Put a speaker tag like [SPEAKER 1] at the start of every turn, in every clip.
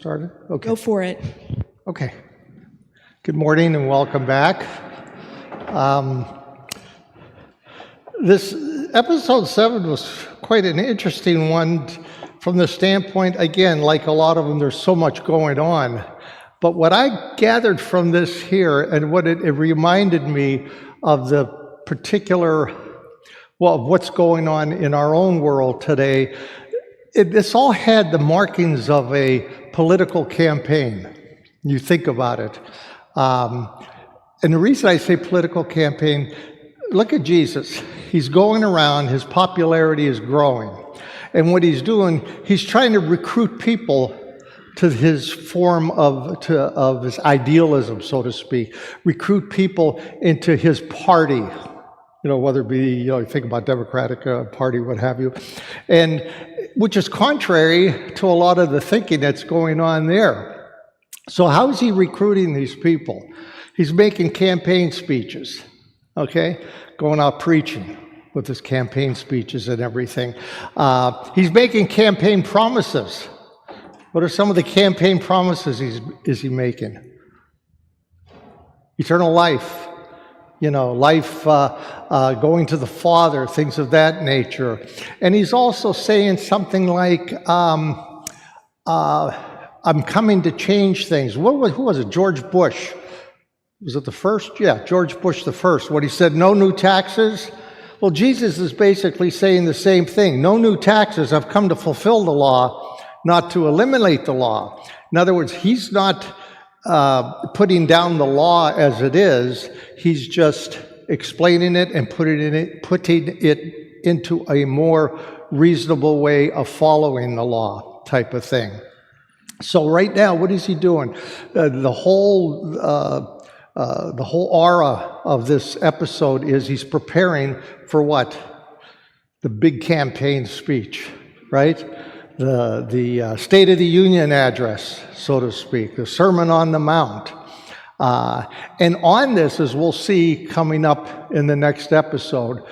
[SPEAKER 1] started? Okay.
[SPEAKER 2] Go for it.
[SPEAKER 1] Okay. Good morning and welcome back. This episode 7 was quite an interesting one from the standpoint, again, like a lot of them, there's so much going on. But what I gathered from this here and what it reminded me of the particular, well, of what's going on in our own world today, this all had the markings of a political campaign. You think about it. And the reason I say political campaign, look at Jesus. He's going around, his popularity is growing. And what he's doing, he's trying to recruit people to his form of his idealism, so to speak. Recruit people into his party. You know, whether it be, you think about Democratic Party, what have you. And which is contrary to a lot of the thinking that's going on there. So how is he recruiting these people? He's making campaign speeches, okay? Going out preaching with his campaign speeches and everything. He's making campaign promises. What are some of the campaign promises is he making? Eternal life, life going to the Father, things of that nature. And he's also saying something like, I'm coming to change things. Who was it? George Bush. Was it the first? Yeah, George Bush the first. What he said, no new taxes. Well, Jesus is basically saying the same thing. No new taxes. I've come to fulfill the law, not to eliminate the law. In other words, he's not putting down the law as it is. He's just explaining it and putting it into a more reasonable way of following the law type of thing. So right now, what is he doing? The whole aura of this episode is he's preparing for what? The big campaign speech, right? The State of the Union address, so to speak, the Sermon on the Mount. And on this, as we'll see coming up in the next episode,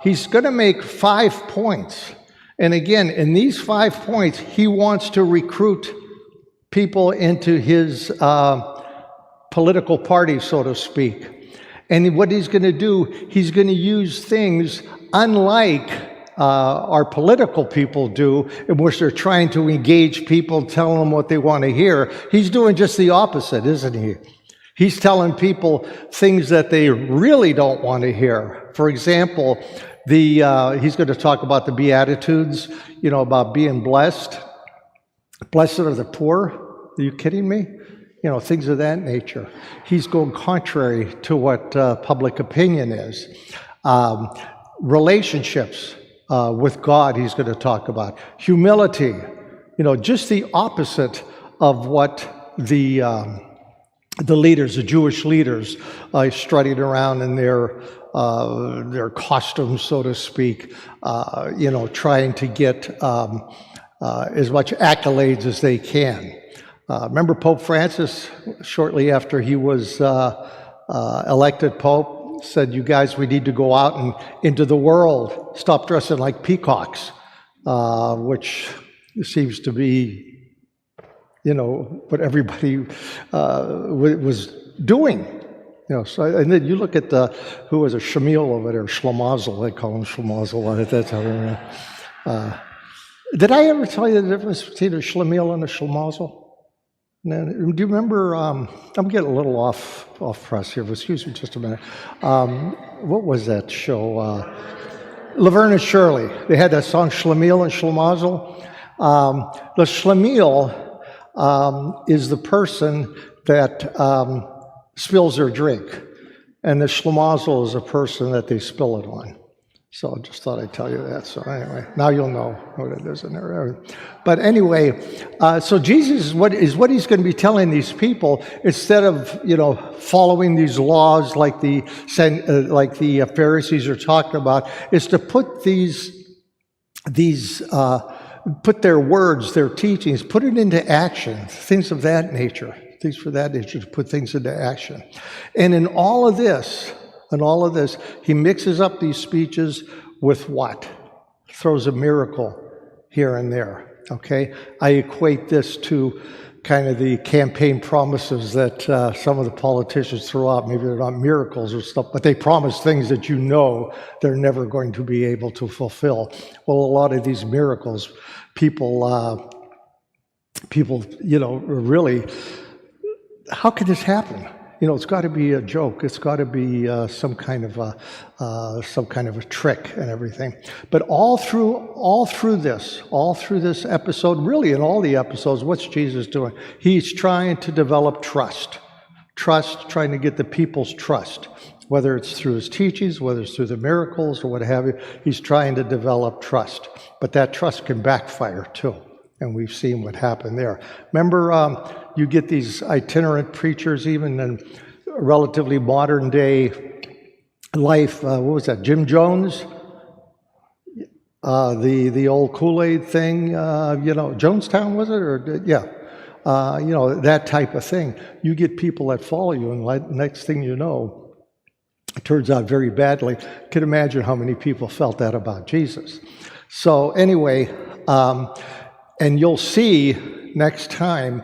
[SPEAKER 1] he's going to make 5 points. And again, in these 5 points, he wants to recruit people into his political party, so to speak. And what he's going to do, he's going to use things unlike our political people do, in which they're trying to engage people, telling them what they want to hear. He's doing just the opposite, isn't he? He's telling people things that they really don't want to hear. For example, he's going to talk about the Beatitudes, about being blessed. Blessed are the poor. Are you kidding me? Things of that nature. He's going contrary to what public opinion is. Relationships with God, he's going to talk about. Humility, just the opposite of what the leaders, the Jewish leaders, strutting around in their costumes, so to speak, trying to get as much accolades as they can. Remember Pope Francis, shortly after he was elected Pope, said, you guys, we need to go out and into the world, stop dressing like peacocks, which seems to be, what everybody was doing. So, and then you look at who was a Shamil over there, Schlemazel, they call him Schlemazel, that's how they did I ever tell you the difference between a Schlemiel and a Schlemazel? Now, do you remember, I'm getting a little off press here, but excuse me just a minute. What was that show? Laverne and Shirley. They had that song Schlemiel and Schlemazel. The Schlemiel is the person that spills their drink, and the Schlemazel is the person that they spill it on. So I just thought I'd tell you that. So anyway, now you'll know what it is in there. But anyway, so Jesus is what he's going to be telling these people, instead of following these laws like the Pharisees are talking about, is to put put their words, their teachings, put it into action, things of that nature, to put things into action. And in all of this, he mixes up these speeches with what? Throws a miracle here and there. okay? I equate this to kind of the campaign promises that some of the politicians throw out. Maybe they're not miracles or stuff, but they promise things that you know they're never going to be able to fulfill. Well, a lot of these miracles, people, really, how could this happen? It's got to be a joke. It's got to be some kind of a trick and everything. But all through this episode, really in all the episodes, what's Jesus doing? He's trying to develop trust, trying to get the people's trust, whether it's through his teachings, whether it's through the miracles or what have you. He's trying to develop trust, but that trust can backfire too. And we've seen what happened there. Remember, you get these itinerant preachers, even in relatively modern day life. What was that? Jim Jones, the old Kool-Aid thing. Jonestown, was it? Or yeah, that type of thing. You get people that follow you, and next thing you know, it turns out very badly. You can imagine how many people felt that about Jesus. So anyway. And you'll see next time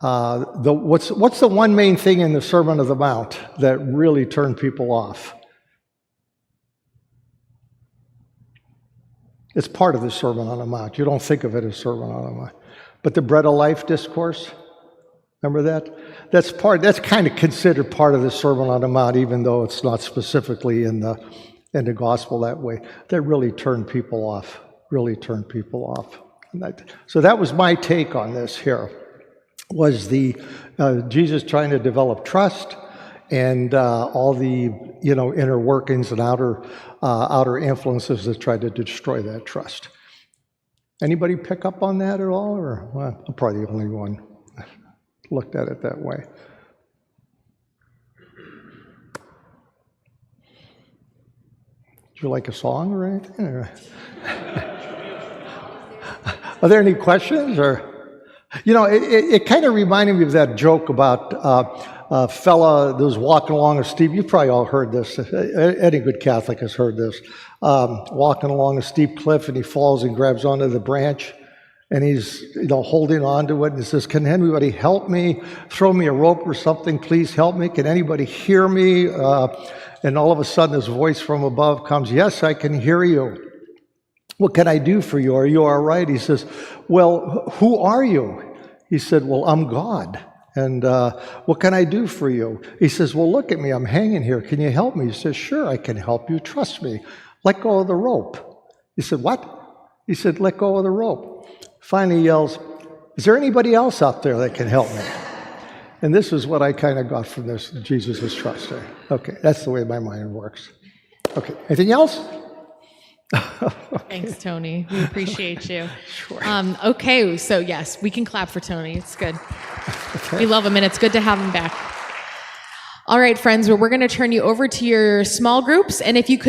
[SPEAKER 1] what's the one main thing in the Sermon on the Mount that really turned people off? It's part of the Sermon on the Mount. You don't think of it as Sermon on the Mount. But the Bread of Life discourse, remember that? That's kind of considered part of the Sermon on the Mount, even though it's not specifically in the gospel that way. That really turned people off. So that was my take on this here, was the Jesus trying to develop trust and all the inner workings and outer influences that tried to destroy that trust. Anybody pick up on that at all? Or well, I'm probably the only one looked at it that way. Would you like a song or anything? Are there any questions? Or, it kind of reminded me of that joke about a fella that was walking along a steep. You probably all heard this. Any good Catholic has heard this. Walking along a steep cliff, and he falls and grabs onto the branch, and he's holding on to it, and he says, "Can anybody help me? Throw me a rope or something, please help me. Can anybody hear me?" And all of a sudden, this voice from above comes, "Yes, I can hear you. What can I do for you? Are you all right?" He says, "Well, who are you?" He said, "Well, I'm God. And what can I do for you?" He says, "Well, look at me. I'm hanging here. Can you help me?" He says, "Sure, I can help you. Trust me. Let go of the rope." He said, "What?" He said, "Let go of the rope." Finally he yells, "Is there anybody else out there that can help me?" And this is what I kind of got from this. Jesus is trusting. Okay, that's the way my mind works. Okay, anything else?
[SPEAKER 2] Thanks, Tony. We appreciate you.
[SPEAKER 1] Sure.
[SPEAKER 2] Okay, so yes, we can clap for Tony. It's good.
[SPEAKER 1] Okay.
[SPEAKER 2] We love him, and it's good to have him back. All right, friends, we're going to turn you over to your small groups, and if you could